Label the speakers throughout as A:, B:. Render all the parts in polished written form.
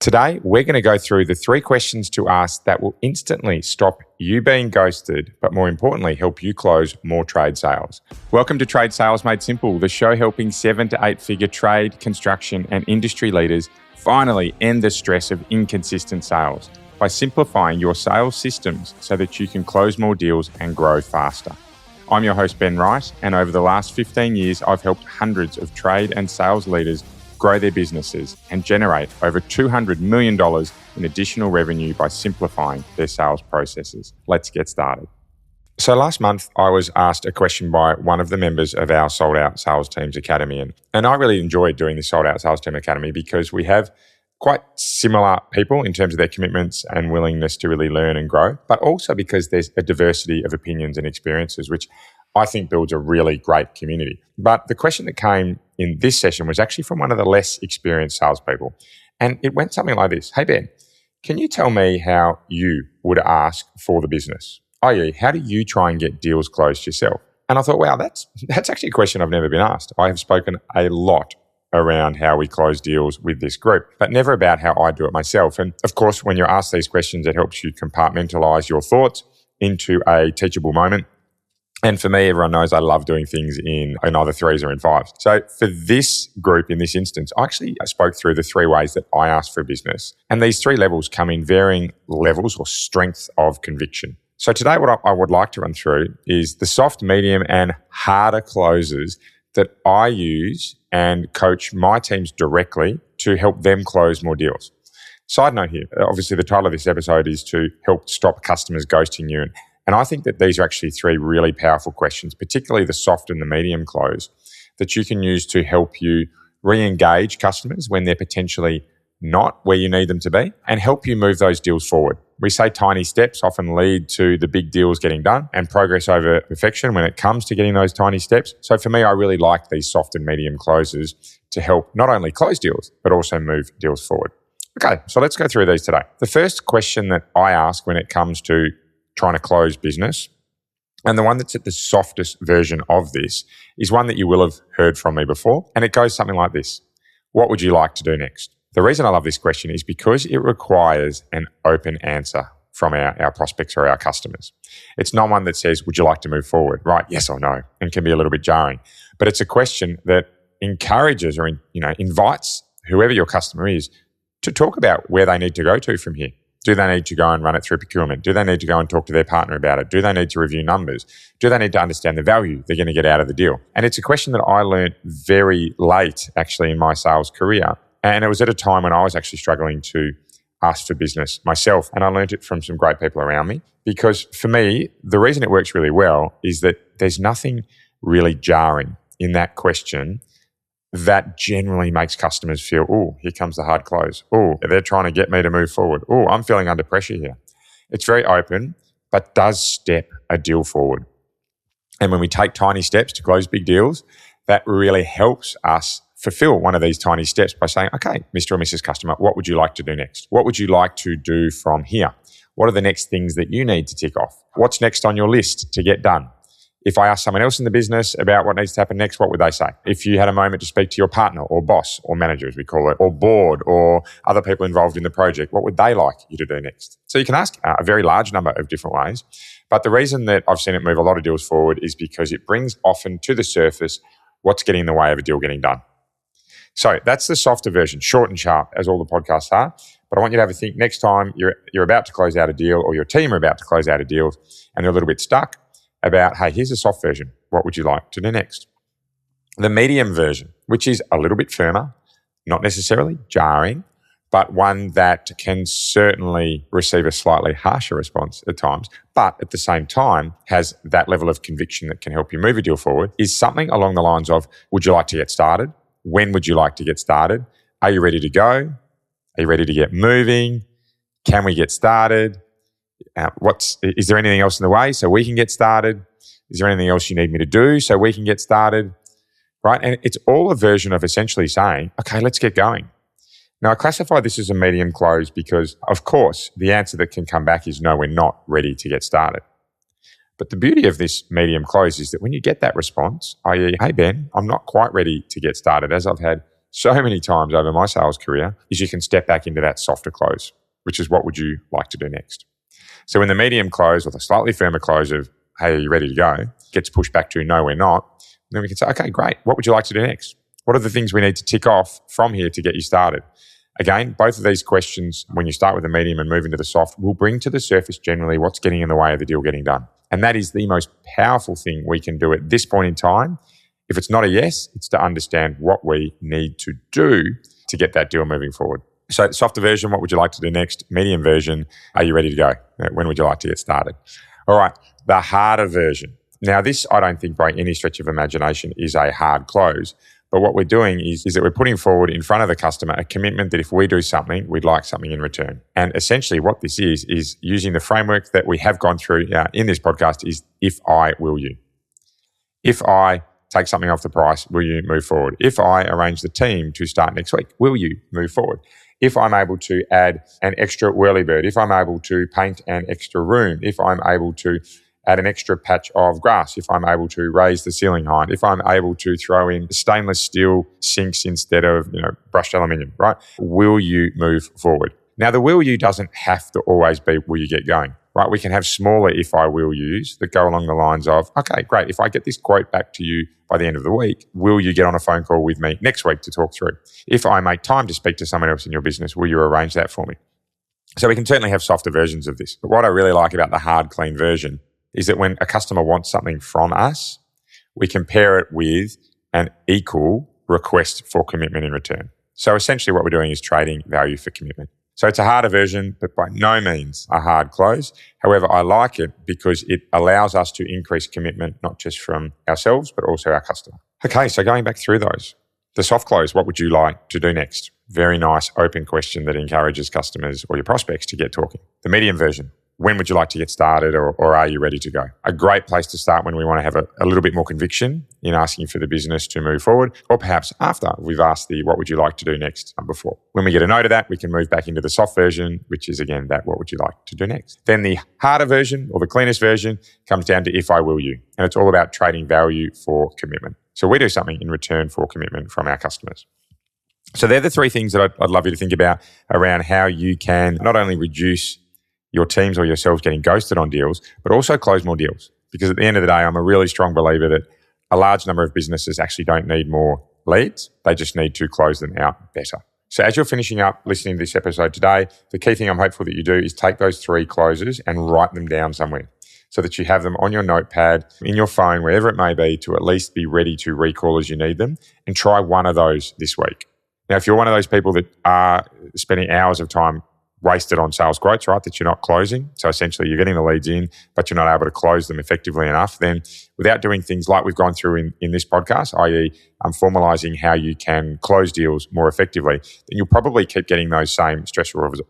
A: Today, we're going to go through the 3 questions to ask that will instantly stop you being ghosted, but more importantly, help you close more trade sales. Welcome to Trade Sales Made Simple, the show helping 7 to 8 figure trade, construction, and industry leaders finally end the stress of inconsistent sales by simplifying your sales systems so that you can close more deals and grow faster. I'm your host, Ben Wright, and over the last 15 years, I've helped hundreds of trade and sales leaders grow their businesses and generate over $200 million in additional revenue by simplifying their sales processes. Let's get started. So last month, I was asked a question by one of the members of our Sold Out Sales Teams Academy. And I really enjoyed doing the Sold Out Sales Team Academy because we have quite similar people in terms of their commitments and willingness to really learn and grow, but also because there's a diversity of opinions and experiences, which I think builds a really great community. But the question that came in this session was actually from one of the less experienced salespeople. And it went something like this. Hey, Ben, can you tell me how you would ask for the business? i.e., how do you try and get deals closed yourself? And I thought, wow, that's actually a question I've never been asked. I have spoken a lot around how we close deals with this group, but never about how I do it myself. And of course, when you're asked these questions, it helps you compartmentalize your thoughts into a teachable moment. And for me, everyone knows I love doing things in either 3s or in 5s. So for this group, in this instance, I actually spoke through the 3 ways that I ask for business. And these 3 levels come in varying levels or strength of conviction. So today, what I would like to run through is the soft, medium, and harder closes that I use and coach my teams directly to help them close more deals. Side note here, obviously the title of this episode is to help stop customers ghosting you. And I think that these are actually 3 really powerful questions, particularly the soft and the medium close, that you can use to help you re-engage customers when they're potentially not where you need them to be and help you move those deals forward. We say tiny steps often lead to the big deals getting done and progress over perfection when it comes to getting those tiny steps. So for me, I really like these soft and medium closes to help not only close deals, but also move deals forward. Okay, so let's go through these today. The first question that I ask when it comes to trying to close business, and the one that's at the softest version of this, is one that you will have heard from me before. And it goes something like this. What would you like to do next? The reason I love this question is because it requires an open answer from our prospects or our customers. It's not one that says, would you like to move forward? Right, yes or no, and can be a little bit jarring. But it's a question that encourages or invites whoever your customer is to talk about where they need to go to from here. Do they need to go and run it through procurement? Do they need to go and talk to their partner about it? Do they need to review numbers? Do they need to understand the value they're going to get out of the deal? And it's a question that I learned very late, actually, in my sales career. And it was at a time when I was actually struggling to ask for business myself. And I learned it from some great people around me. Because for me, the reason it works really well is that there's nothing really jarring in that question that generally makes customers feel, oh, here comes the hard close. Oh, they're trying to get me to move forward. Oh, I'm feeling under pressure here. It's very open, but does step a deal forward. And when we take tiny steps to close big deals, that really helps us fulfill one of these tiny steps by saying, okay, Mr. or Mrs. Customer, what would you like to do next? What would you like to do from here? What are the next things that you need to tick off? What's next on your list to get done? If I ask someone else in the business about what needs to happen next, what would they say? If you had a moment to speak to your partner or boss or manager, as we call it, or board or other people involved in the project, what would they like you to do next? So you can ask a very large number of different ways. But the reason that I've seen it move a lot of deals forward is because it brings often to the surface what's getting in the way of a deal getting done. So that's the softer version, short and sharp, as all the podcasts are. But I want you to have a think next time you're about to close out a deal or your team are about to close out a deal and they're a little bit stuck about, hey, here's a soft version. What would you like to do next? The medium version, which is a little bit firmer, not necessarily jarring, but one that can certainly receive a slightly harsher response at times, but at the same time has that level of conviction that can help you move a deal forward, is something along the lines of, would you like to get started? When would you like to get started? Are you ready to go? Are you ready to get moving? Can we get started? Is there anything else in the way so we can get started? Is there anything else you need me to do so we can get started? Right? And it's all a version of essentially saying, okay, let's get going. Now, I classify this as a medium close because, of course, the answer that can come back is no, we're not ready to get started. But the beauty of this medium close is that when you get that response, i.e., hey, Ben, I'm not quite ready to get started as I've had so many times over my sales career is you can step back into that softer close, which is what would you like to do next? So in the medium close or the slightly firmer close of, hey, are you ready to go? Gets pushed back to, no, we're not. And then we can say, okay, great. What would you like to do next? What are the things we need to tick off from here to get you started? Again, both of these questions, when you start with the medium and move into the soft, will bring to the surface generally what's getting in the way of the deal getting done. And that is the most powerful thing we can do at this point in time. If it's not a yes, it's to understand what we need to do to get that deal moving forward. So softer version, what would you like to do next? Medium version, are you ready to go? When would you like to get started? All right, the harder version. Now this, I don't think by any stretch of imagination is a hard close. But what we're doing is that we're putting forward in front of the customer a commitment that if we do something, we'd like something in return. And essentially what this is using the framework that we have gone through in this podcast is if I, will you. If I take something off the price, will you move forward? If I arrange the team to start next week, will you move forward? If I'm able to add an extra whirly bird, if I'm able to paint an extra room, if I'm able to add an extra patch of grass, if I'm able to raise the ceiling height, if I'm able to throw in stainless steel sinks instead of, brushed aluminium, right? Will you move forward? Now, the will you doesn't have to always be will you get going, right? We can have smaller if I will yous that go along the lines of, okay, great. If I get this quote back to you by the end of the week, will you get on a phone call with me next week to talk through? If I make time to speak to someone else in your business, will you arrange that for me? So we can certainly have softer versions of this. But what I really like about the hard, clean version is that when a customer wants something from us, we compare it with an equal request for commitment in return. So essentially what we're doing is trading value for commitment. So it's a harder version, but by no means a hard close. However, I like it because it allows us to increase commitment, not just from ourselves, but also our customer. Okay, so going back through those. The soft close, what would you like to do next? Very nice open question that encourages customers or your prospects to get talking. The medium version. When would you like to get started or are you ready to go? A great place to start when we want to have a little bit more conviction in asking for the business to move forward, or perhaps after we've asked the what would you like to do next before. When we get a note of that, we can move back into the soft version, which is again that what would you like to do next. Then the harder version or the cleanest version comes down to if I will you. And it's all about trading value for commitment. So we do something in return for commitment from our customers. So they're the three things that I'd love you to think about around how you can not only reduce your teams or yourselves getting ghosted on deals, but also close more deals. Because at the end of the day, I'm a really strong believer that a large number of businesses actually don't need more leads. They just need to close them out better. So as you're finishing up listening to this episode today, the key thing I'm hopeful that you do is take those three closes and write them down somewhere so that you have them on your notepad, in your phone, wherever it may be, to at least be ready to recall as you need them, and try one of those this week. Now, if you're one of those people that are spending hours of time wasted on sales quotes, right, that you're not closing. So essentially you're getting the leads in, but you're not able to close them effectively enough. Then without doing things like we've gone through in this podcast, i.e. formalizing how you can close deals more effectively, then you'll probably keep getting those same stressful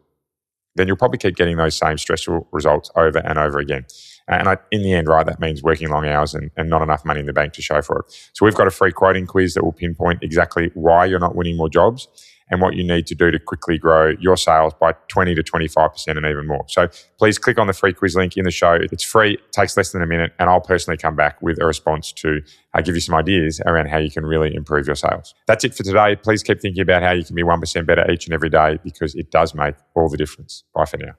A: results over and over again. And in the end, right, that means working long hours and not enough money in the bank to show for it. So we've got a free quoting quiz that will pinpoint exactly why you're not winning more jobs and what you need to do to quickly grow your sales by 20 to 25% and even more. So please click on the free quiz link in the show. It's free, it takes less than a minute, and I'll personally come back with a response to give you some ideas around how you can really improve your sales. That's it for today. Please keep thinking about how you can be 1% better each and every day because it does make all the difference. Bye for now.